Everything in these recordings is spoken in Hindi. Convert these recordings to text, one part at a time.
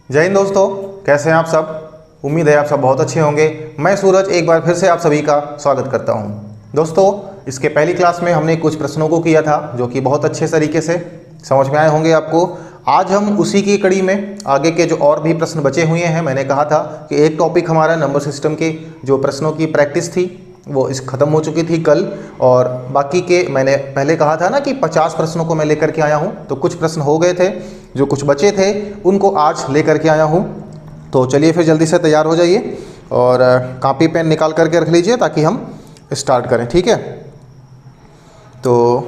जय हिंद दोस्तों, कैसे हैं आप सब। उम्मीद है आप सब बहुत अच्छे होंगे। मैं सूरज एक बार फिर से आप सभी का स्वागत करता हूं। दोस्तों, इसके पहली क्लास में हमने कुछ प्रश्नों को किया था जो कि बहुत अच्छे तरीके से समझ में आए होंगे आपको। आज हम उसी की कड़ी में आगे के जो और भी प्रश्न बचे हुए हैं, मैंने कहा था कि एक टॉपिक हमारा नंबर सिस्टम के जो प्रश्नों की प्रैक्टिस थी वो इस ख़त्म हो चुकी थी कल, और बाकी के मैंने पहले कहा था ना कि 50 प्रश्नों को मैं लेकर के आया हूं, तो कुछ प्रश्न हो गए थे, जो कुछ बचे थे उनको आज लेकर के आया हूं। तो चलिए फिर जल्दी से तैयार हो जाइए और कॉपी पेन निकाल करके रख लीजिए ताकि हम स्टार्ट करें, ठीक है। तो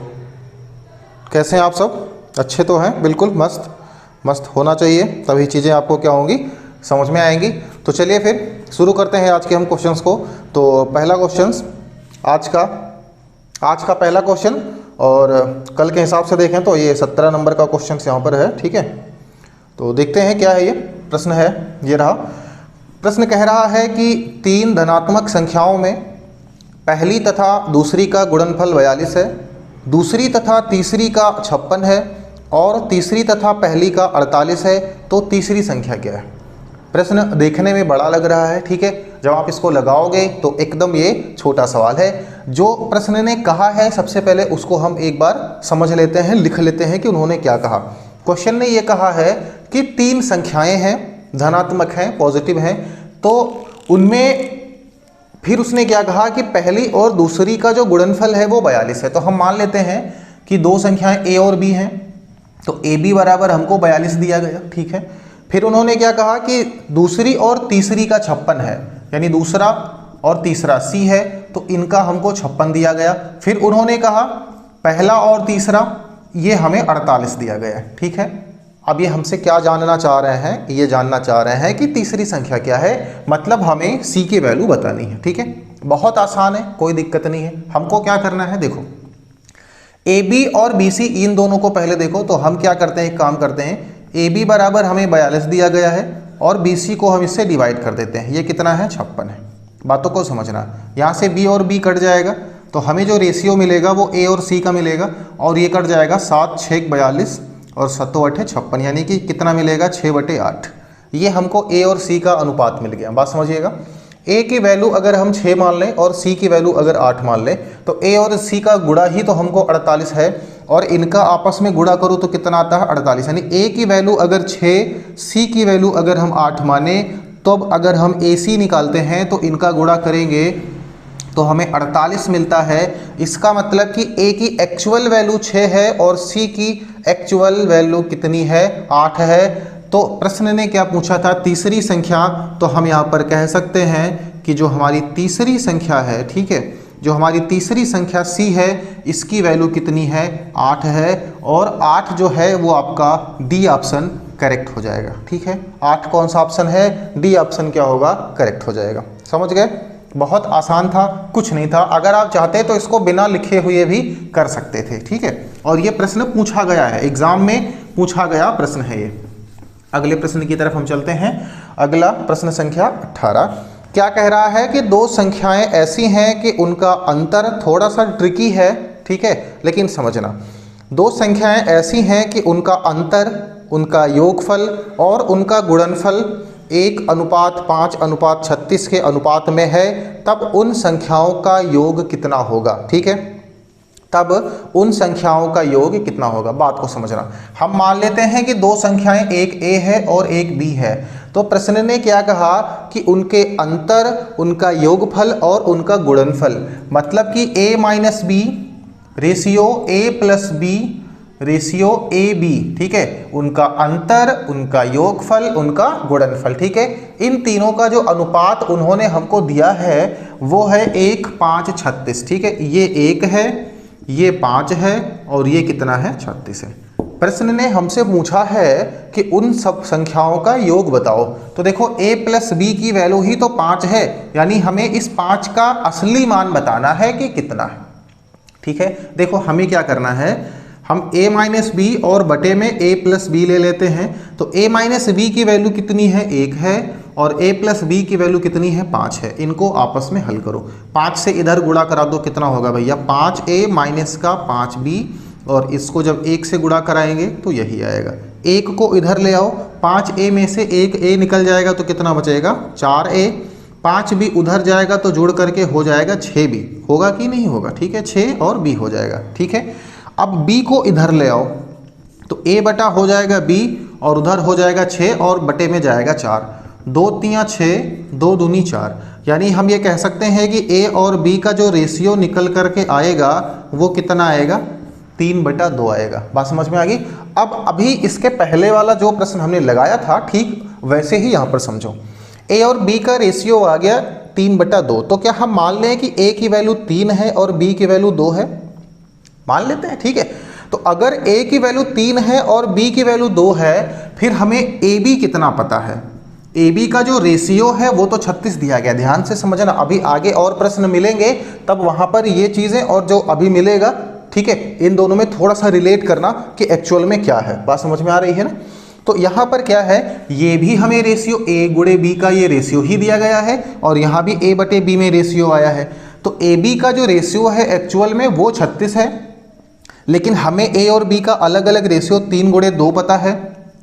कैसे हैं आप सब? अच्छे तो हैं? बिल्कुल मस्त मस्त होना चाहिए, तभी चीज़ें आपको क्या होंगी, समझ में आएंगी। तो चलिए फिर शुरू करते हैं आज के हम क्वेश्चंस को। तो पहला क्वेश्चंस आज का पहला क्वेश्चन, और कल के हिसाब से देखें तो ये 17 नंबर का क्वेश्चन यहाँ पर है, ठीक है। तो देखते हैं क्या है ये प्रश्न है। ये रहा प्रश्न, कह रहा है कि 3 धनात्मक संख्याओं में पहली तथा दूसरी का गुणनफल 42 है, दूसरी तथा तीसरी का 56 है और तीसरी तथा पहली का 48 है, तो तीसरी संख्या क्या है। प्रश्न देखने में बड़ा लग रहा है, ठीक है। जब आप इसको लगाओगे तो एकदम ये छोटा सवाल है। जो प्रश्न ने कहा है सबसे पहले उसको हम एक बार समझ लेते हैं, लिख लेते हैं कि उन्होंने क्या कहा। क्वेश्चन ने ये कहा है कि 3 संख्याएं हैं, धनात्मक हैं, पॉजिटिव हैं, तो उनमें फिर उसने क्या कहा कि पहली और दूसरी का जो गुणनफल है वो 42 है। तो हम मान लेते हैं कि 2 संख्याएं ए और बी हैं, तो ए बी बराबर हमको 42 दिया गया, ठीक है। फिर उन्होंने क्या कहा कि दूसरी और तीसरी का 56 है, यानी दूसरा और तीसरा सी है, तो इनका हमको 56 दिया गया। फिर उन्होंने कहा पहला और तीसरा ये हमें 48 दिया गया, ठीक है। अब ये हमसे क्या जानना चाह रहे हैं, ये जानना चाह रहे हैं कि तीसरी संख्या क्या है, मतलब हमें सी की वैल्यू बतानी है, ठीक है। बहुत आसान है, कोई दिक्कत नहीं है। हमको क्या करना है, देखो ए बी और बी सी इन दोनों को पहले देखो। तो हम क्या करते हैं, एक काम करते हैं, ए बी बराबर हमें 42 दिया गया है और बी सी को हम इससे डिवाइड कर देते हैं। ये कितना है, 56 है। बातों को समझना, यहाँ से बी और बी कट जाएगा तो हमें जो रेशियो मिलेगा वो ए और सी का मिलेगा, और ये कट जाएगा 7 6 42 और 7 8 56, यानी कि कितना मिलेगा, 6/8। ये हमको ए और सी का अनुपात मिल गया। बात समझिएगा, ए की वैल्यू अगर हम 6 मान लें और सी की वैल्यू अगर 8 मान लें, तो ए और सी का गुणा ही तो हमको 48 है, और इनका आपस में गुणा करूँ तो कितना आता है, 48। यानी ए की वैल्यू अगर 6, सी की वैल्यू अगर हम 8 माने, तो अब अगर हम ए सी निकालते हैं तो इनका गुणा करेंगे तो हमें 48 मिलता है। इसका मतलब कि ए की एक्चुअल वैल्यू 6 है और सी की एक्चुअल वैल्यू कितनी है, 8 है। तो प्रश्न ने क्या पूछा था, तीसरी संख्या। तो हम यहाँ पर कह सकते हैं कि जो हमारी तीसरी संख्या है, ठीक है, जो हमारी तीसरी संख्या सी है, इसकी वैल्यू कितनी है, 8 है, और 8 जो है वो आपका डी ऑप्शन करेक्ट हो जाएगा, ठीक है। 8 कौन सा ऑप्शन है, डी ऑप्शन क्या होगा, करेक्ट हो जाएगा। समझ गए, बहुत आसान था, कुछ नहीं था। अगर आप चाहते तो इसको बिना लिखे हुए भी कर सकते थे, ठीक है। और ये प्रश्न पूछा गया है, एग्जाम में पूछा गया प्रश्न है ये। अगले प्रश्न की तरफ हम चलते हैं। अगला प्रश्न संख्या 18 क्या कह रहा है कि 2 संख्याएं ऐसी हैं कि उनका अंतर थोड़ा सा ट्रिकी है, ठीक है, लेकिन समझना। 2 संख्याएं ऐसी हैं कि उनका अंतर, उनका योगफल और उनका गुणनफल 1:5:36 के अनुपात में है, तब उन संख्याओं का योग कितना होगा, ठीक है। तब उन संख्याओं का योग कितना होगा, बात को समझना। हम मान लेते हैं कि 2 संख्याएं, एक ए है और एक बी है। तो प्रश्न ने क्या कहा कि उनके अंतर, उनका योगफल और उनका गुणनफल, मतलब कि a minus B ratio a plus B ratio A B, ठीक है, उनका अंतर, उनका योगफल, उनका गुणनफल, ठीक है। इन तीनों का जो अनुपात उन्होंने हमको दिया है वो है 1:5:36, ठीक है। ये 1 है, ये 5 है और ये कितना है, 36 है। प्रश्न ने हमसे पूछा है कि उन सब संख्याओं का योग बताओ। तो देखो a प्लस बी की वैल्यू ही तो 5 है, यानी हमें इस 5 का असली मान बताना है कि कितना है, ठीक है। देखो हमें क्या करना है, हम a माइनस बी और बटे में a प्लस बी ले लेते हैं। तो a माइनस बी की वैल्यू कितनी है, 1 है, और a प्लस बी की वैल्यू कितनी है, 5 है। इनको आपस में हल करो, 5 से इधर गुणा करा दो, कितना होगा भैया, 5a माइनस का 5b, और इसको जब 1 से गुणा कराएंगे तो यही आएगा। 1 को इधर ले आओ 5a में से एक a निकल जाएगा तो कितना बचेगा 4a, 5b उधर जाएगा तो जोड़ करके हो जाएगा 6b, होगा कि नहीं होगा, ठीक है, 6 और b हो जाएगा, ठीक है। अब b को इधर ले आओ तो a बटा हो जाएगा b और उधर हो जाएगा 6 और बटे में जाएगा 4, 2 तियाँ 6, 2 दूनी 4, यानी हम ये कह सकते हैं कि a और b का जो रेशियो निकल करके आएगा वो कितना आएगा 3/2 आएगा। बात समझ में आ गई। अब अभी इसके पहले वाला जो प्रश्न हमने लगाया था ठीक वैसे ही यहाँ पर समझो, a और b का रेशियो आ गया 3/2, तो क्या हम मान लें कि a की वैल्यू 3 है और b की वैल्यू 2 है, मान लेते हैं, ठीक है। तो अगर a की वैल्यू 3 है और b की वैल्यू 2 है, फिर हमें ab कितना पता है, ab का जो रेशियो है वो तो 36 दिया गया, ध्यान से समझना, अभी आगे और प्रश्न मिलेंगे तब वहां पर ये चीजें और जो अभी मिलेगा, ठीक है, इन दोनों में थोड़ा सा रिलेट करना कि एक्चुअल में क्या है। बात समझ में आ रही है ना। तो यहाँ पर क्या है, ये भी हमें रेशियो a गुणे b का ये रेशियो ही दिया गया है और यहाँ भी a बटे b में रेशियो आया है। तो ab का जो रेशियो है एक्चुअल में वो 36 है, लेकिन हमें a और b का अलग अलग रेशियो 3 गुणे 2 पता है,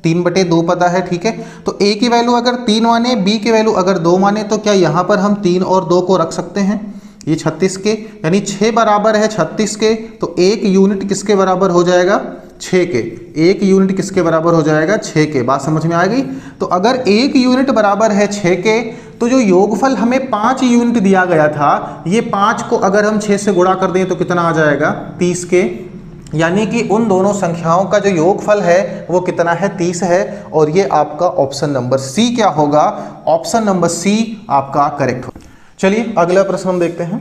3/2 पता है, ठीक है। तो a की वैल्यू अगर 3 माने, b की वैल्यू अगर 2 माने, तो क्या यहाँ पर हम 3 और 2 को रख सकते हैं, ये 36 के, यानी 6 बराबर है 36 के, तो 1 यूनिट किसके बराबर हो जाएगा 6 के, 1 यूनिट किसके बराबर हो जाएगा 6 के। बात समझ में आ गई। तो अगर 1 यूनिट बराबर है 6 के, तो जो योगफल हमें 5 यूनिट दिया गया था, ये 5 को अगर हम 6 से गुणा कर दें तो कितना आ जाएगा 30 के, यानी कि उन दोनों संख्याओं का जो योगफल है वो कितना है 30 है। और ये आपका ऑप्शन नंबर सी क्या होगा, ऑप्शन नंबर सी आपका करेक्ट होगा। चलिए अगला प्रश्न हम देखते हैं।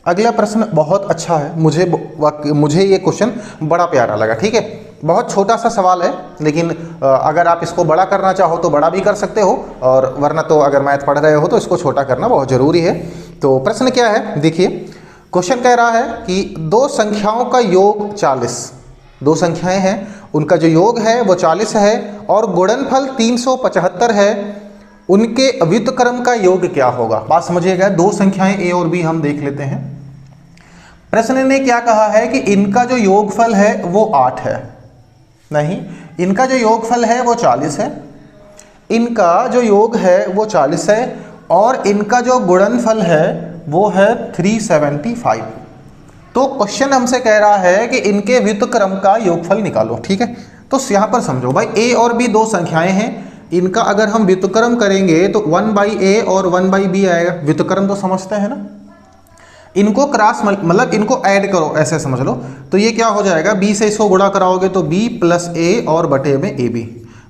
अगला प्रश्न बहुत अच्छा है, मुझे ये क्वेश्चन बड़ा प्यारा लगा, ठीक है। बहुत छोटा सा सवाल है, लेकिन अगर आप इसको बड़ा करना चाहो तो बड़ा भी कर सकते हो, और वरना तो अगर मैथ पढ़ रहे हो तो इसको छोटा करना बहुत ज़रूरी है। तो प्रश्न क्या है, देखिए क्वेश्चन कह रहा है कि दो संख्याओं का योग 40, दो संख्याएं हैं, उनका जो योग है वो 40 है और गुणनफल 375 है, उनके व्युत्क्रम का योग क्या होगा। बात समझिएगा, दो संख्याएं a और b हम देख लेते हैं। प्रश्न ने क्या कहा है कि इनका जो योगफल है वो 8 है, नहीं, इनका जो योगफल है वो 40 है, इनका जो योग है वो 40 है और इनका जो गुणनफल है वो है 375। तो क्वेश्चन हमसे कह रहा है कि इनके व्युत्क्रम का योगफल निकालो, ठीक है। तो यहां पर समझो भाई, a और b दो संख्याएं हैं, इनका अगर हम व्युत्क्रम करेंगे तो 1/a और 1/b आएगा, व्युत्क्रम तो समझते हैं ना। इनको क्रॉस मतलब इनको ऐड करो, ऐसे समझ लो, तो ये क्या हो जाएगा, b से इसको गुणा कराओगे तो b प्लस a और बटे में ab,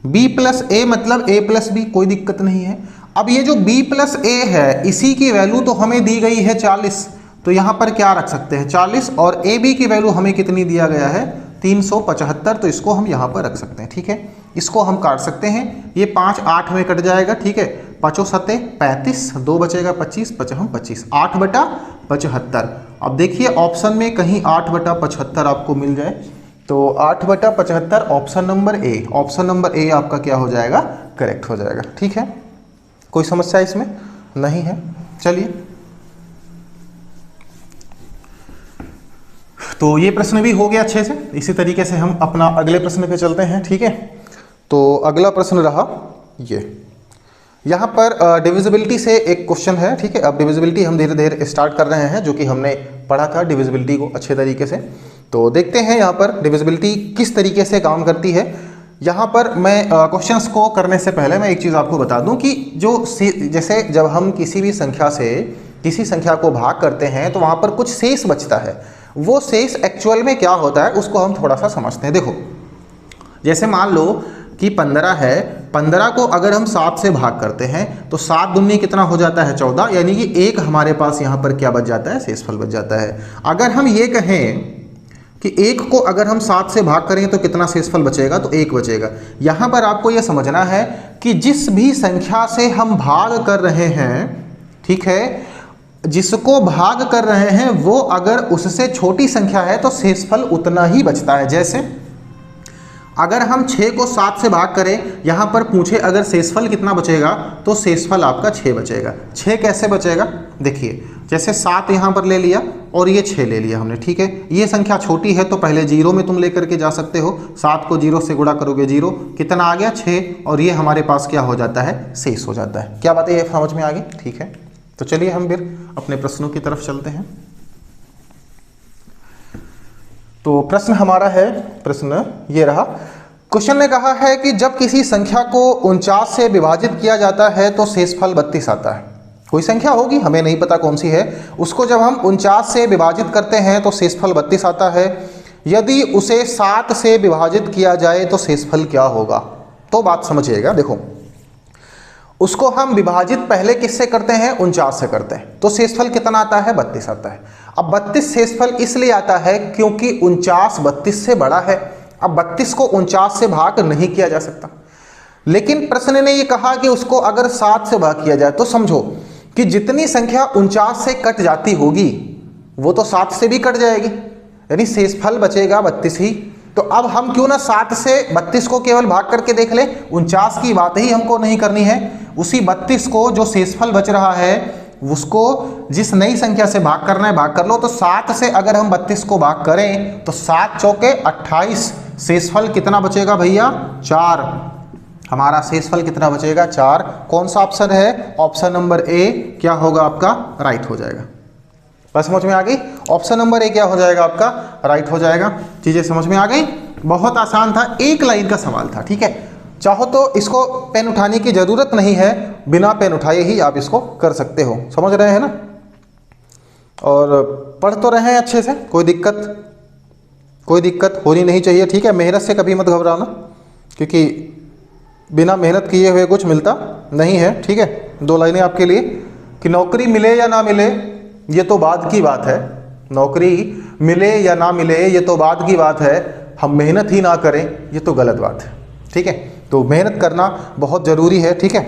b प्लस a मतलब a प्लस b, कोई दिक्कत नहीं है। अब ये जो b प्लस a है इसी की वैल्यू तो हमें दी गई है 40, तो यहाँ पर क्या रख सकते हैं 40, और ab की वैल्यू हमें कितनी दिया गया है 375, तो इसको हम यहाँ पर रख सकते हैं, ठीक है। इसको हम काट सकते हैं, ये 5 8 में कट जाएगा, ठीक है, 5 7 35, 2 बचेगा 25, 25 8/75। अब देखिए ऑप्शन में कहीं 8/75 आपको मिल जाए, तो 8/75 option number A, option number A आपका क्या हो जाएगा, करेक्ट हो जाएगा, ठीक है। कोई समस्या इसमें नहीं है। चलिए, तो ये प्रश्न भी हो गया अच्छे से। इसी तरीके से हम अपना अगले प्रश्न पे चलते हैं, ठीक है। तो अगला प्रश्न रहा ये, यहाँ पर डिविजिबिलिटी से एक क्वेश्चन है, ठीक है। अब डिविजिबिलिटी हम धीरे धीरे स्टार्ट कर रहे हैं, जो कि हमने पढ़ा था डिविजिबिलिटी को अच्छे तरीके से। तो देखते हैं यहाँ पर डिविजिबिलिटी किस तरीके से काम करती है। यहाँ पर मैं क्वेश्चंस को करने से पहले मैं एक चीज़ आपको बता दूं कि जैसे जब हम किसी भी संख्या से किसी संख्या को भाग करते हैं तो वहाँ पर कुछ शेष बचता है, वो शेष एक्चुअल में क्या होता है उसको हम थोड़ा सा समझते हैं। देखो, जैसे मान लो कि 15 है, 15 को अगर हम 7 से भाग करते हैं तो 7 दूनी कितना हो जाता है 14, यानी कि एक हमारे पास यहाँ पर क्या बच जाता है, शेषफल बच जाता है। अगर हम ये कहें कि एक को अगर हम 7 से भाग करें तो कितना शेषफल बचेगा, तो 1 बचेगा। यहाँ पर आपको यह समझना है कि जिस भी संख्या से हम भाग कर रहे हैं, ठीक है, जिसको भाग कर रहे हैं वो अगर उससे छोटी संख्या है तो शेषफल उतना ही बचता है। जैसे अगर हम 6 को 7 से भाग करें, यहाँ पर पूछे अगर शेषफल कितना बचेगा, तो शेषफल आपका 6 बचेगा। 6 कैसे बचेगा, देखिए जैसे 7 यहाँ पर ले लिया और ये 6 ले लिया हमने, ठीक है। ये संख्या छोटी है तो पहले 0 में तुम लेकर के जा सकते हो। 7 को 0 से गुणा करोगे 0, कितना आ गया 6, और ये हमारे पास क्या हो जाता है, शेष हो जाता है। क्या बात है, ये समझ में आ गई, ठीक है। तो चलिए हम फिर अपने प्रश्नों की तरफ चलते हैं। तो प्रश्न हमारा है, प्रश्न ये रहा। क्वेश्चन ने कहा है कि जब किसी संख्या को 49 से विभाजित किया जाता है तो शेषफल 32 आता है। कोई संख्या होगी, हमें नहीं पता कौन सी है, उसको जब हम 49 से विभाजित करते हैं तो शेषफल 32 आता है। यदि उसे 7 से विभाजित किया जाए तो शेषफल क्या होगा। तो बात समझिएगा, देखो उसको हम विभाजित पहले किससे करते हैं, 49 से करते हैं, तो शेषफल कितना आता है, 32 आता है। अब 32 शेषफल इसलिए आता है क्योंकि 49 32 से बड़ा है। अब 32 को 49 से भाग नहीं किया जा सकता, लेकिन प्रश्न ने ये कहा कि उसको अगर 7 से भाग किया जाए, तो समझो कि जितनी संख्या 49 से कट जाती होगी वो तो 7 से भी कट जाएगी, यानी शेषफल बचेगा 32 ही। तो अब हम क्यों ना 7 से 32 को केवल भाग करके देख ले, 49 की बात ही हमको नहीं करनी है, उसी 32 को जो शेषफल बच रहा है उसको जिस नई संख्या से भाग करना है भाग कर लो। तो 7 से अगर हम 32 को भाग करें तो 7 चौके 28, शेषफल कितना बचेगा भैया, 4। हमारा शेषफल कितना बचेगा, 4। कौन सा ऑप्शन है, ऑप्शन नंबर ए क्या होगा आपका, राइट हो जाएगा। बस समझ में आ गई, ऑप्शन नंबर ए क्या हो जाएगा आपका, राइट हो जाएगा। चीजें समझ में आ गई, बहुत आसान था, एक लाइन का सवाल था, ठीक है। चाहो तो इसको पेन उठाने की जरूरत नहीं है, बिना पेन उठाए ही आप इसको कर सकते हो, समझ रहे हैं ना। और पढ़ तो रहे हैं अच्छे से, कोई दिक्कत होनी नहीं चाहिए, ठीक है। मेहनत से कभी मत घबराना, क्योंकि बिना मेहनत किए हुए कुछ मिलता नहीं है, ठीक है। 2 लाइनें आपके लिए कि नौकरी मिले या ना मिले ये तो बाद की बात है, नौकरी मिले या ना मिले ये तो बाद की बात है, हम मेहनत ही ना करें ये तो गलत बात है, ठीक है। तो मेहनत करना बहुत ज़रूरी है, ठीक है।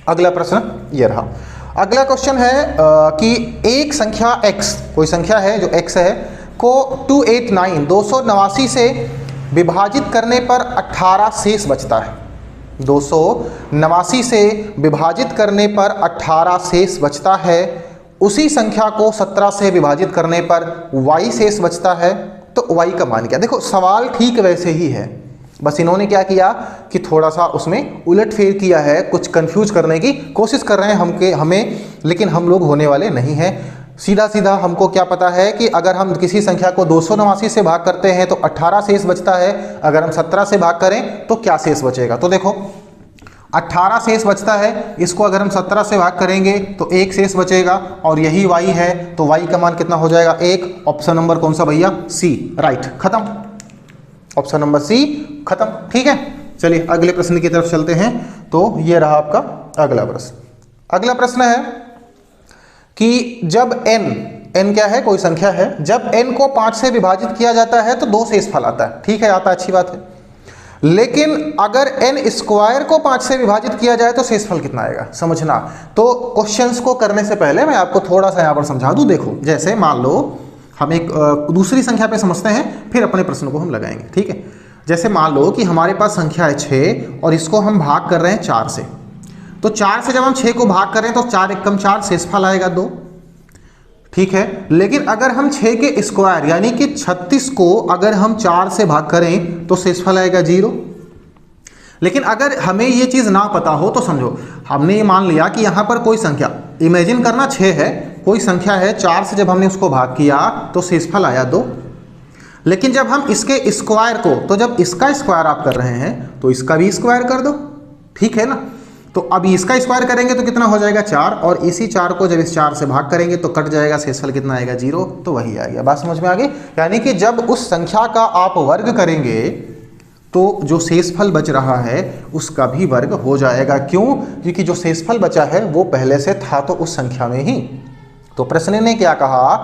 अगला प्रश्न ये रहा। अगला क्वेश्चन है कि एक संख्या x, कोई संख्या है जो x है, को 289 से विभाजित करने पर 18 शेष बचता है। 289 से विभाजित करने पर 18 शेष बचता है। उसी संख्या को 17 से विभाजित करने पर y शेष बचता है, तो y का मान क्या। देखो सवाल ठीक वैसे ही है, बस इन्होंने क्या किया कि थोड़ा सा उसमें उलटफेर किया है, कुछ कंफ्यूज करने की कोशिश कर रहे हैं हमें, लेकिन हम लोग होने वाले नहीं हैं। सीधा सीधा हमको क्या पता है कि अगर हम किसी संख्या को 289 से भाग करते हैं तो 18 शेष बचता है, अगर हम 17 से भाग करें तो क्या शेष बचेगा। तो देखो 18 शेष बचता है, इसको अगर हम 17 से भाग करेंगे तो 1 शेष बचेगा, और यही y है, तो y का मान कितना हो जाएगा, 1। ऑप्शन नंबर कौन सा भैया, सी, राइट, खत्म। ऑप्शन नंबर सी खत्म, ठीक है। चलिए अगले प्रश्न की तरफ चलते हैं। तो ये रहा आपका अगला प्रश्न। अगला प्रश्न है कि जब n क्या है, कोई संख्या है, जब n को 5 से विभाजित किया जाता है तो 2 शेषफल आता है, ठीक है, आता है, अच्छी बात है। लेकिन अगर n स्क्वायर को 5 से विभाजित किया जाए तो शेषफल कितना आएगा, समझना। तो क्वेश्चंस को करने से पहले मैं आपको थोड़ा सा यहाँ पर समझा दूं। देखो जैसे मान लो हम एक दूसरी संख्या पे समझते हैं, फिर अपने प्रश्न को हम लगाएंगे, ठीक है। जैसे मान लो कि हमारे पास संख्या है 6 और इसको हम भाग कर रहे हैं 4 से, तो 4 से जब हम 6 को भाग करें तो 4 एकम 4, शेषफल आएगा 2, ठीक है। लेकिन अगर हम 6 के स्क्वायर यानी कि 36 को अगर हम 4 से भाग करें तो शेषफल आएगा 0। लेकिन अगर हमें ये चीज़ ना पता हो तो समझो हमने ये मान लिया कि यहाँ पर कोई संख्या, इमेजिन करना 6 है, कोई संख्या है, 4 से जब हमने उसको भाग किया तो शेषफल आया 2। लेकिन जब हम इसके स्क्वायर को, तो जब इसका स्क्वायर आप कर रहे हैं तो इसका भी स्क्वायर कर दो, ठीक है ना। तो अब इसका स्क्वायर करेंगे तो कितना हो जाएगा 4, और इसी 4 को जब इस 4 से भाग करेंगे तो कट जाएगा, शेषफल कितना आएगा 0, तो वही आ गया। बात समझ में आ गई। यानी कि जब उस संख्या का आप वर्ग करेंगे तो जो शेषफल बच रहा है उसका भी वर्ग हो जाएगा। क्यों, क्योंकि जो शेषफल बचा है वो पहले से था तो उस संख्या में ही। तो प्रश्न ने क्या कहा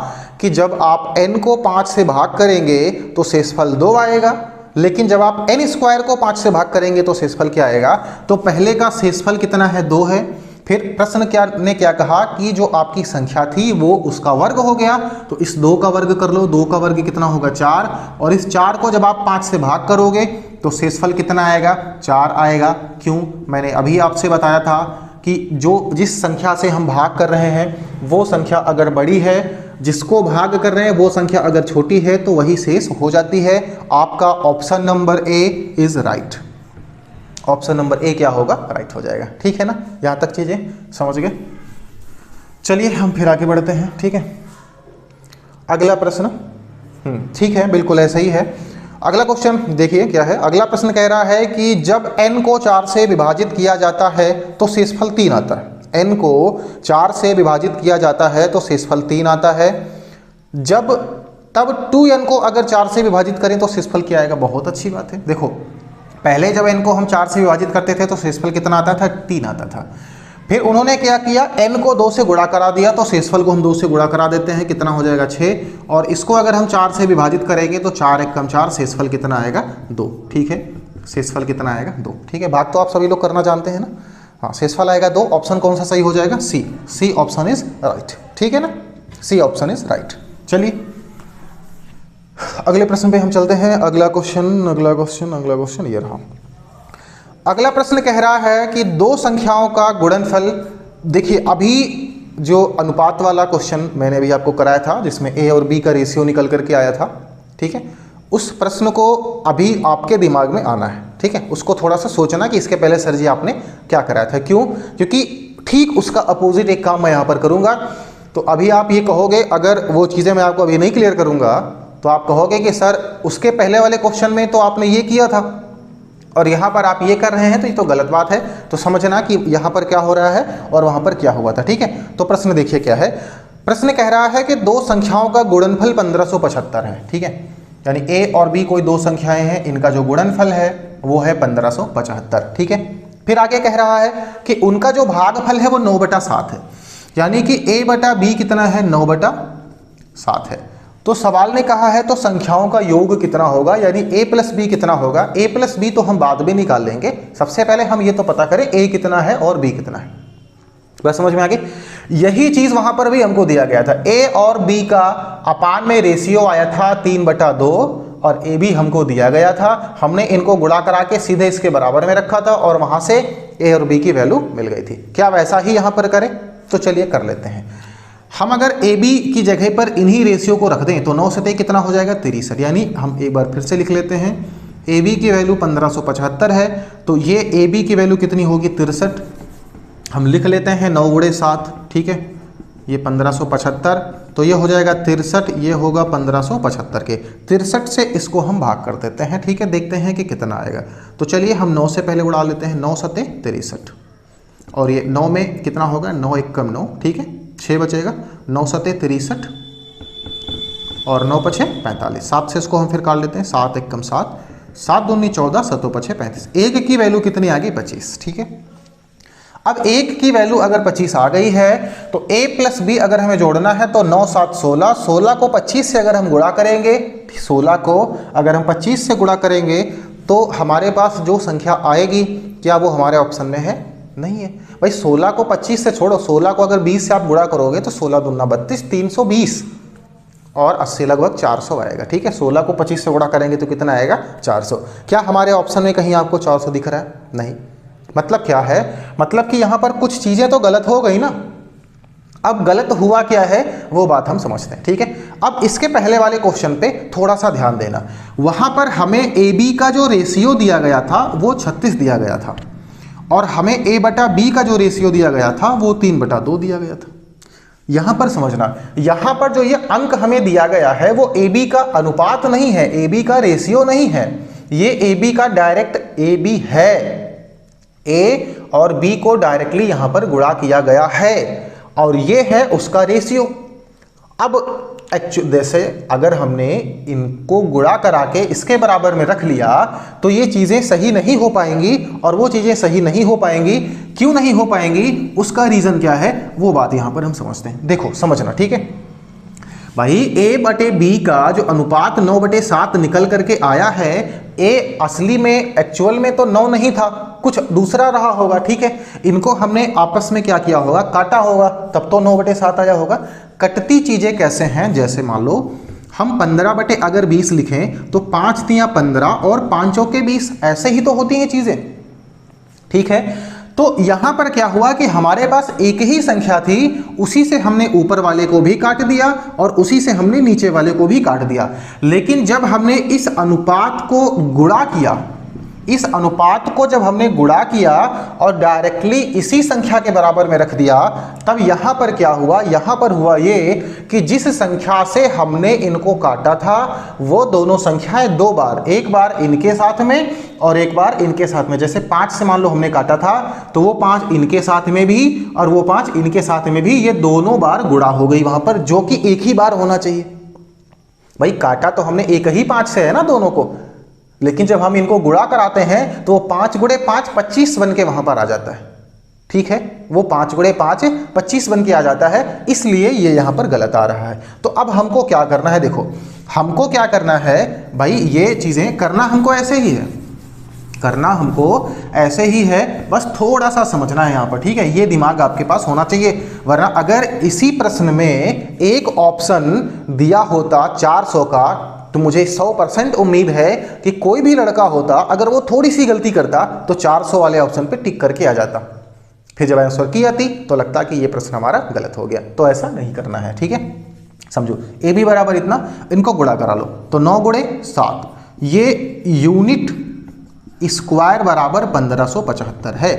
कि जब आप n को 5 से भाग करेंगे तो शेषफल 2 आएगा, लेकिन जब आप n स्क्वायर को 5 से भाग करेंगे तो शेषफल क्या आएगा। तो पहले का शेषफल कितना है, 2 है, फिर प्रश्न क्या कहा कि जो आपकी संख्या थी वो उसका वर्ग हो गया, तो इस 2 का वर्ग कर लो, 2 का वर्ग कितना होगा 4, और इस 4 को जब आप 5 से भाग करोगे तो शेषफल कितना आएगा 4 आएगा। क्यों? मैंने अभी आपसे बताया था कि जिस संख्या से हम भाग कर रहे हैं वो संख्या अगर बड़ी है, जिसको भाग कर रहे हैं वो संख्या अगर छोटी है तो वही शेष हो जाती है। आपका option number A is right. Option number A क्या होगा? राइट हो जाएगा। ठीक है ना, यहाँ तक चीजें समझ गए। चलिए हम फिर आगे बढ़ते हैं। ठीक है, अगला प्रश्न। ठीक है, बिल्कुल ऐसा ही है। अगला क्वेश्चन देखिए क्या है। अगला प्रश्न कह रहा है कि जब n को 4 से विभाजित किया जाता है तो शेषफल 3 आता है। n को 4 से विभाजित किया जाता है तो शेषफल 3 आता है। तब 2n को अगर 4 से विभाजित करें तो शेषफल क्या आएगा? बहुत अच्छी बात है। देखो, पहले जब n को हम 4 से विभाजित करते थे तो शेषफल कितना आता था? 3 आता था। फिर उन्होंने क्या किया, n को 2 से गुणा करा दिया, तो शेषफल को हम 2 से गुणा करा देते हैं, कितना हो जाएगा 6, और इसको अगर हम 4 से विभाजित करेंगे तो 4 एक कम 4, शेषफल कितना आएगा 2। ठीक है, शेषफल कितना आएगा 2। ठीक है, भाग तो आप सभी लोग करना जानते हैं ना। हाँ, शेषफल आएगा 2। ऑप्शन कौन सा सही हो जाएगा? C option is right. ठीक है ना, सी ऑप्शन इज राइट। चलिए अगले प्रश्न पे हम चलते हैं। अगला क्वेश्चन ये रहा। अगला प्रश्न कह रहा है कि 2 संख्याओं का गुणनफल। देखिए, अभी जो अनुपात वाला क्वेश्चन मैंने अभी आपको कराया था जिसमें a और b का रेशियो निकल करके आया था, ठीक है, उस प्रश्न को अभी आपके दिमाग में आना है। ठीक है, उसको थोड़ा सा सोचना कि इसके पहले सर जी आपने क्या कराया था। क्यों? क्योंकि ठीक उसका अपोजिट एक काम मैं यहाँ पर करूँगा। तो अभी आप ये कहोगे, अगर वो चीज़ें मैं आपको अभी नहीं क्लियर करूँगा तो आप कहोगे कि सर उसके पहले वाले क्वेश्चन में तो आपने ये किया था और यहाँ पर आप ये कर रहे हैं, तो ये तो गलत बात है। तो समझना कि यहाँ पर क्या हो रहा है और वहाँ पर क्या हुआ था। ठीक है, तो प्रश्न देखिए क्या है। प्रश्न कह रहा है कि 2 संख्याओं का गुणनफल 1575 है। ठीक है, यानी a और b कोई 2 संख्याएं हैं, इनका जो गुणनफल है वो है 1575। ठीक है, फिर आगे कह रहा है कि उनका जो भागफल है वो 9/7 है, यानी कि a बटा b कितना है? 9/7 है। तो सवाल ने कहा है तो संख्याओं का योग कितना होगा, यानी a प्लस बी कितना होगा। a प्लस बी तो हम बाद में निकाल लेंगे, सबसे पहले हम ये तो पता करें a कितना है और b कितना है। बस समझ में आ गई। यही चीज वहां पर भी हमको दिया गया था। a और b का अपान में रेशियो आया था 3/2 और a भी हमको दिया गया था। हमने इनको गुणा करा के सीधे इसके बराबर में रखा था और वहां से a और b की वैल्यू मिल गई थी। क्या वैसा ही यहां पर करें? तो चलिए कर लेते हैं। हम अगर ए बी की जगह पर इन्हीं रेशियो को रख दें तो 9 से 3 कितना हो जाएगा? 63। यानी हम एक बार फिर से लिख लेते हैं, ए बी की वैल्यू 1575 है, तो ये ए बी की वैल्यू कितनी होगी? 63। हम लिख लेते हैं 9 × 7। ठीक है, ये 1575, तो ये हो जाएगा 63, ये होगा 1575 के 63 से इसको हम भाग कर देते हैं। ठीक है, देखते हैं कि कितना आएगा। तो चलिए हम 9 से पहले उड़ा लेते हैं, 9 × 7 = 63, और ये 9 में कितना होगा? 9 × 1 = 9। ठीक है, 6 बचेगा, 9 × 7 = 63 और 9 × 5 = 45। 7 से इसको हम फिर काट लेते हैं, 7 × 1 = 7, 7 दूनी 14, 7 × 5 = 35। 1 की वैल्यू कितनी आ गई? 25। ठीक है, अब 1 की वैल्यू अगर 25 आ गई है तो a प्लस b अगर हमें जोड़ना है तो 9 × 7 = 16, 16 को 25 से अगर हम गुणा करेंगे, 16 को अगर हम 25 से गुणा करेंगे तो हमारे पास जो संख्या आएगी, क्या वो हमारे ऑप्शन में है? नहीं है भाई। 16 को 25 से छोड़ो, 16 को अगर 20 से आप गुणा करोगे तो 16 दूना 32, 320 और 80 लगभग 400 आएगा। ठीक है, 16 को 25 से गुणा करेंगे तो कितना आएगा? 400। क्या हमारे ऑप्शन में कहीं आपको 400 दिख रहा है? नहीं। मतलब क्या है? मतलब कि यहाँ पर कुछ चीजें तो गलत हो गई ना। अब गलत हुआ क्या है वो बात हम समझते हैं। ठीक है, अब इसके पहले वाले क्वेश्चन पे थोड़ा सा ध्यान देना। वहां पर हमें ए बी का जो रेशियो दिया गया था वो 36 दिया गया था, और हमें a बटा b का जो रेशियो दिया गया था वो 3/2 दिया गया था। यहां पर समझना, यहां पर जो ये अंक हमें दिया गया है वो a b का अनुपात नहीं है, a b का रेशियो नहीं है, ये a b का डायरेक्ट a b है। a और b को डायरेक्टली यहां पर गुणा किया गया है और ये है उसका रेशियो। अब जैसे अगर हमने इनको गुणा करा के इसके बराबर में रख लिया तो ये चीजें सही नहीं हो पाएंगी, और वो चीजें सही नहीं हो पाएंगी। क्यों नहीं हो पाएंगी? उसका रीजन क्या है वो बात यहां पर हम समझते हैं। देखो समझना, ठीक है। भाई a बटे b का जो अनुपात 9/7 निकल करके आया है, a असली में एक्चुअल में तो 9 नहीं था, कुछ दूसरा रहा होगा, ठीक है। इनको हमने आपस में क्या किया होगा, काटा होगा, तब तो 9/7 आया होगा। कटती चीजें कैसे हैं, जैसे मान लो हम 15/20 लिखें तो 5 तियां 15 और 5 के 20, ऐसे ही तो होती हैं चीजें, ठीक है। तो यहां पर क्या हुआ कि हमारे पास एक ही संख्या थी, उसी से हमने ऊपर वाले को भी काट दिया और उसी से हमने नीचे वाले को भी काट दिया। लेकिन जब हमने इस अनुपात को गुणा किया, इस अनुपात को जब हमने गुणा किया और डायरेक्टली इसी संख्या के बराबर में रख दिया, तब यहां पर क्या हुआ, यहां पर हुआ ये कि जिस संख्या से हमने इनको काटा था वो दोनों संख्याएं दो बार, एक बार इनके साथ में और एक बार इनके साथ में। जैसे 5 से मान लो हमने काटा था तो वो 5 इनके साथ में भी और वो 5 इनके साथ में भी, ये दोनों बार गुणा हो गई वहां पर, जो कि एक ही बार होना चाहिए। भाई काटा तो हमने एक ही 5 से है ना दोनों को, लेकिन जब हम इनको गुणा कराते हैं तो वो 5 × 5 25 बन के वहां पर आ जाता है, ठीक है। वो 5 × 5 25 बन के आ जाता है, इसलिए ये यहां पर गलत आ रहा है। तो अब हमको क्या करना है, देखो हमको क्या करना है भाई, ये चीजें करना हमको ऐसे ही है, करना हमको ऐसे ही है, बस थोड़ा सा समझना है यहां पर, ठीक है। ये दिमाग आपके पास होना चाहिए, वरना अगर इसी प्रश्न में एक ऑप्शन दिया होता 400 का तो मुझे 100% उम्मीद है कि कोई भी लड़का होता, अगर वो थोड़ी सी गलती करता तो 400 वाले ऑप्शन पे टिक करके आ जाता, फिर जब आंसर की आती तो लगता कि ये प्रश्न हमारा गलत हो गया। तो ऐसा नहीं करना है, ठीक है। समझो ए बी बराबर इतना, इनको गुणा करा लो तो 9 × 7, ये यूनिट स्क्वायर बराबर 1575 है।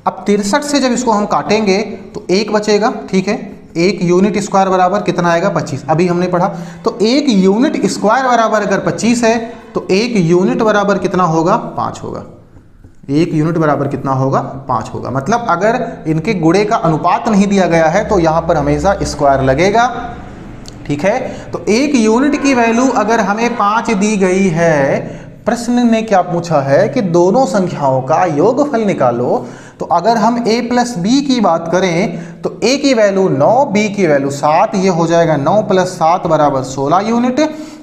अब 63 से जब इसको हम काटेंगे तो 1 बचेगा, ठीक है। 1 यूनिट स्क्वायर बराबर कितना आएगा, 25, अभी हमने पढ़ा। तो 1 यूनिट स्क्वायर बराबर अगर 25 है तो 1 यूनिट बराबर कितना होगा, 5 होगा। 1 यूनिट बराबर कितना होगा, 5 होगा। मतलब अगर इनके गुणे का अनुपात नहीं दिया गया है तो यहां पर हमेशा स्क्वायर लगेगा, ठीक है। तो 1 यूनिट की वैल्यू अगर हमें 5 दी गई है, प्रश्न ने क्या पूछा है कि दोनों संख्याओं का योगफल निकालो। तो अगर हम a + b की बात करें तो a की वैल्यू 9, b की वैल्यू 7, ये हो जाएगा 9 + 7 = 16 यूनिट।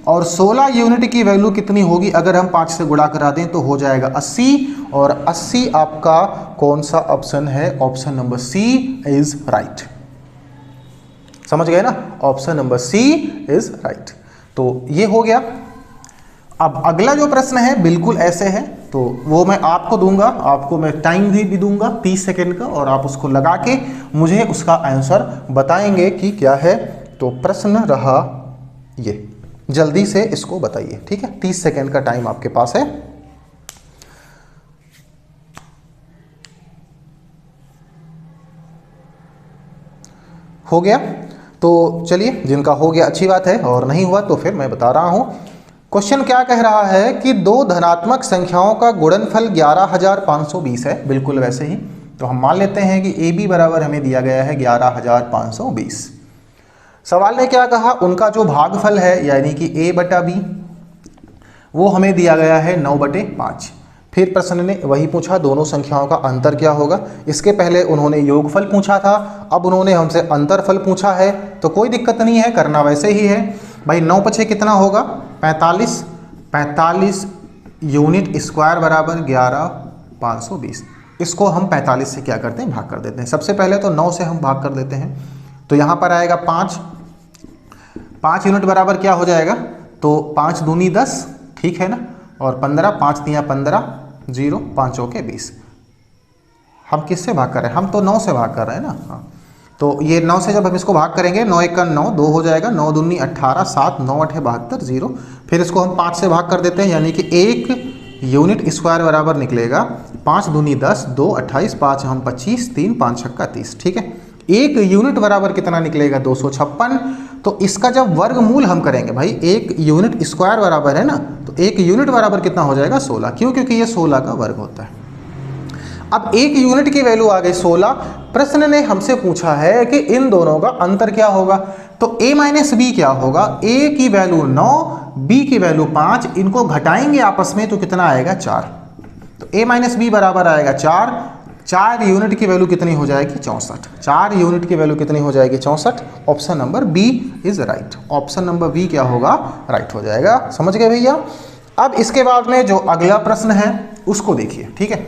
और 16 यूनिट की वैल्यू कितनी होगी, अगर हम 5 से गुणा करा दें तो हो जाएगा 80। और 80 आपका कौन सा ऑप्शन है, option number C is right. समझ गए ना, option number C is right. तो ये हो गया। अब अगला जो प्रश्न है बिल्कुल ऐसे है, तो वो मैं आपको दूंगा, आपको मैं टाइम भी दूंगा 30 सेकेंड का, और आप उसको लगा के मुझे उसका आंसर बताएंगे कि क्या है। तो प्रश्न रहा ये, जल्दी से इसको बताइए, ठीक है। 30 सेकेंड का टाइम आपके पास है। हो गया? तो चलिए, जिनका हो गया अच्छी बात है, और नहीं हुआ तो फिर मैं बता रहा हूं। क्वेश्चन क्या कह रहा है कि दो धनात्मक संख्याओं का गुणनफल 11520 है, बिल्कुल वैसे ही। तो हम मान लेते हैं कि ए बी बराबर हमें दिया गया है 11520। सवाल ने क्या कहा, उनका जो भागफल है यानी कि a बटा b, वो हमें दिया गया है 9/5। फिर प्रश्न ने वही पूछा, दोनों संख्याओं का अंतर क्या होगा। इसके पहले उन्होंने योगफल पूछा था, अब उन्होंने हमसे अंतरफल पूछा है। तो कोई दिक्कत नहीं है, करना वैसे ही है भाई। 9 × 5 कितना होगा, 45। 45 यूनिट स्क्वायर बराबर 11520। इसको हम 45 से क्या करते हैं, भाग कर देते हैं। सबसे पहले तो 9 से हम भाग कर देते हैं, तो यहाँ पर आएगा 5। 5 यूनिट बराबर क्या हो जाएगा, तो 5 दूनी 10, ठीक है ना। और 15, 5 तियां 15, 0, 5 के 20। हम किससे भाग कर रहे हैं, हम तो 9 से भाग कर रहे हैं ना। हाँ, तो ये 9 से जब हम इसको भाग करेंगे, 9 × 9 2 हो जाएगा, 9 दूनी 18, 7, 9 8 72, 0। फिर इसको हम 5 से भाग कर देते हैं, यानी कि 1 यूनिट स्क्वायर बराबर निकलेगा 5 दूनी 10, 2 28, 5 हम 25, 3 5 छक्का 30, ठीक है। 1 यूनिट बराबर कितना निकलेगा, 256। तो इसका जब वर्गमूल हम करेंगे भाई, 1 यूनिट स्क्वायर बराबर है ना, तो 1 यूनिट बराबर कितना हो जाएगा, 16। क्यों, क्योंकि ये 16 का वर्ग होता है। अब 1 यूनिट की वैल्यू आ गई 16। प्रश्न ने हमसे पूछा है कि इन दोनों का अंतर क्या होगा। तो a - b क्या होगा, a की वैल्यू 9, b की वैल्यू 5, इनको घटाएंगे आपस में तो कितना आएगा, 4। तो a - b बराबर आएगा 4। 4 यूनिट की वैल्यू कितनी हो जाएगी? 64। 4 यूनिट की वैल्यू कितनी हो जाएगी? 64। Option number B is right. Option number B क्या होगा? राइट हो जाएगा। समझ गए भैया? अब इसके बाद में जो अगला प्रश्न है उसको देखिए, ठीक है।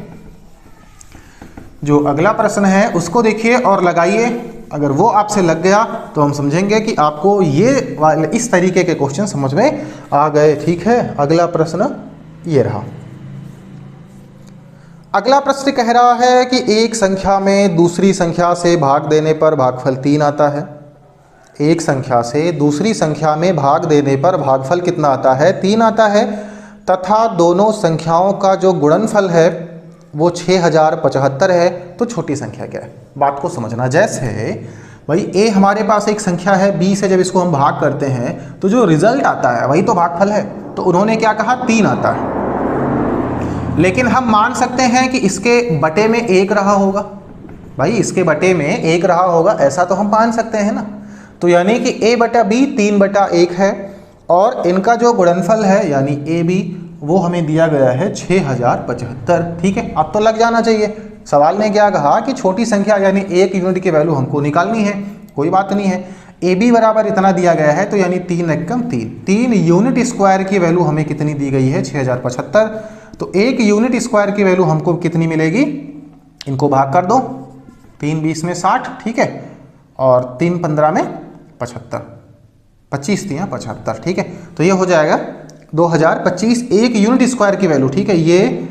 जो अगला प्रश्न है उसको देखिए और लगाइए। अगर वो आपसे लग गया तो हम समझेंगे कि आपको ये इस तरीके के क्वेश्चन समझ में आ गए, ठीक है। अगला प्रश्न ये रहा। अगला प्रश्न कह रहा है कि एक संख्या में दूसरी संख्या से भाग देने पर भागफल 3 आता है। एक संख्या से दूसरी संख्या में भाग देने पर भागफल कितना आता है? 3 आता है। तथा दोनों संख्याओं का जो गुणनफल है वो 6075 है। तो छोटी संख्या क्या है? बात को समझना। जैसे भाई ए हमारे पास एक संख्या है, बी से जब इसको हम भाग करते हैं तो जो रिजल्ट आता है वही तो भागफल है। तो उन्होंने क्या कहा? 3 आता है। लेकिन हम मान सकते हैं कि इसके बटे में 1 रहा होगा। भाई इसके बटे में 1 रहा होगा, ऐसा तो हम मान सकते हैं ना। तो यानी कि a बटा b 3/1 है और इनका जो गुणनफल है यानी ए बी वो हमें दिया गया है 6075। ठीक है, अब तो लग जाना चाहिए। सवाल ने क्या कहा कि छोटी संख्या यानी 1 यूनिट की वैल्यू हमको निकालनी है। कोई बात नहीं है, ए बी बराबर इतना दिया गया है तो यानी 3 एकम 3 यूनिट स्क्वायर की वैल्यू हमें कितनी दी गई है? 6075। तो 1 यूनिट स्क्वायर की वैल्यू हमको कितनी मिलेगी? इनको भाग कर दो, 3 20 में 60, ठीक है, और 3 15 में 75, 25 3 75, ठीक है। तो ये हो जाएगा 2025 1 यूनिट स्क्वायर की वैल्यू, ठीक है। ये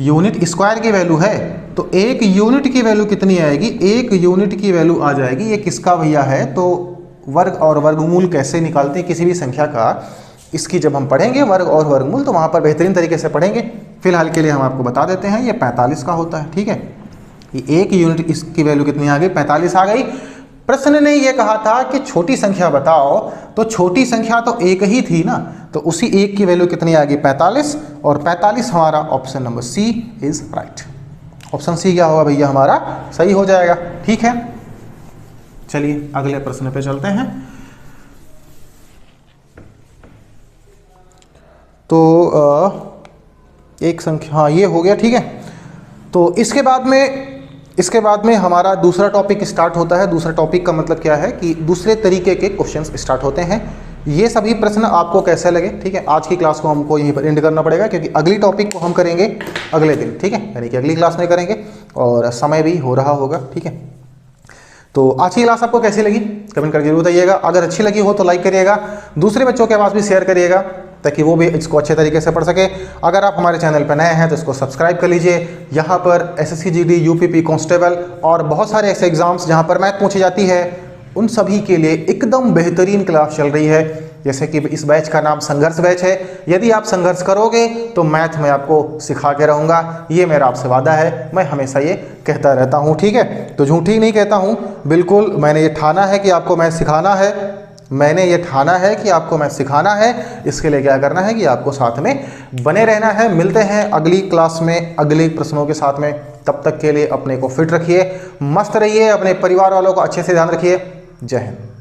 यूनिट स्क्वायर की वैल्यू है तो 1 यूनिट की वैल्यू कितनी आएगी? 1 यूनिट की वैल्यू आ जाएगी, ये किसका भैया है? तो वर्ग और वर्गमूल कैसे निकालते हैं किसी भी संख्या का, इसकी जब हम पढ़ेंगे वर्ग और वर्गमूल तो वहाँ पर बेहतरीन तरीके से पढ़ेंगे। फिलहाल के लिए हम आपको बता देते हैं ये 45 का होता है, ठीक है। ये 1 यूनिट इसकी वैल्यू कितनी आ गई? 45 आ गई। प्रश्न ने ये कहा था कि छोटी संख्या बताओ, तो छोटी संख्या तो 1 ही थी ना, तो उसी 1 की वैल्यू कितनी आ गई? 45, और 45 हमारा option number C is right. Option C क्या होगा भैया? हमारा सही हो जाएगा, ठीक है। चलिए अगले प्रश्न पे चलते हैं। तो एक संख्या, हाँ ये हो गया, ठीक है। तो इसके बाद में हमारा दूसरा टॉपिक स्टार्ट होता है। दूसरा टॉपिक का मतलब क्या है कि दूसरे तरीके के क्वेश्चंस स्टार्ट होते हैं। ये सभी प्रश्न आपको कैसे लगे, ठीक है। आज की क्लास को हमको यहीं पर एंड करना पड़ेगा क्योंकि अगली टॉपिक को हम करेंगे अगले दिन, ठीक है, यानी कि अगली क्लास में करेंगे और समय भी हो रहा होगा, ठीक है। तो आज की क्लास आपको कैसी लगी कमेंट करके जरूर बताइएगा। अगर अच्छी लगी हो तो लाइक करिएगा, दूसरे बच्चों के पास भी शेयर करिएगा ताकि वो भी इसको अच्छे तरीके से पढ़ सके। अगर आप हमारे चैनल पर नए हैं तो इसको सब्सक्राइब कर लीजिए। यहाँ पर SSC GD UPP कांस्टेबल और बहुत सारे ऐसे एग्जाम्स जहाँ पर मैथ पूछी जाती है उन सभी के लिए एकदम बेहतरीन क्लास चल रही है। जैसे कि इस बैच का नाम संघर्ष बैच है। यदि आप संघर्ष करोगे तो मैथ में आपको सिखा के रहूँगा, ये मेरा आपसे वादा है। मैं हमेशा ये कहता रहता हूँ, ठीक है। तो झूठी नहीं कहता हूँ, बिल्कुल मैंने ये ठाना है कि आपको मैथ सिखाना है। मैंने ये ठाना है कि आपको मैथ सिखाना है। इसके लिए क्या करना है कि आपको साथ में बने रहना है। मिलते हैं अगली क्लास में अगले प्रश्नों के साथ में। तब तक के लिए अपने को फिट रखिए, मस्त रहिए, अपने परिवार वालों को अच्छे से ध्यान रखिए। जय हिंद।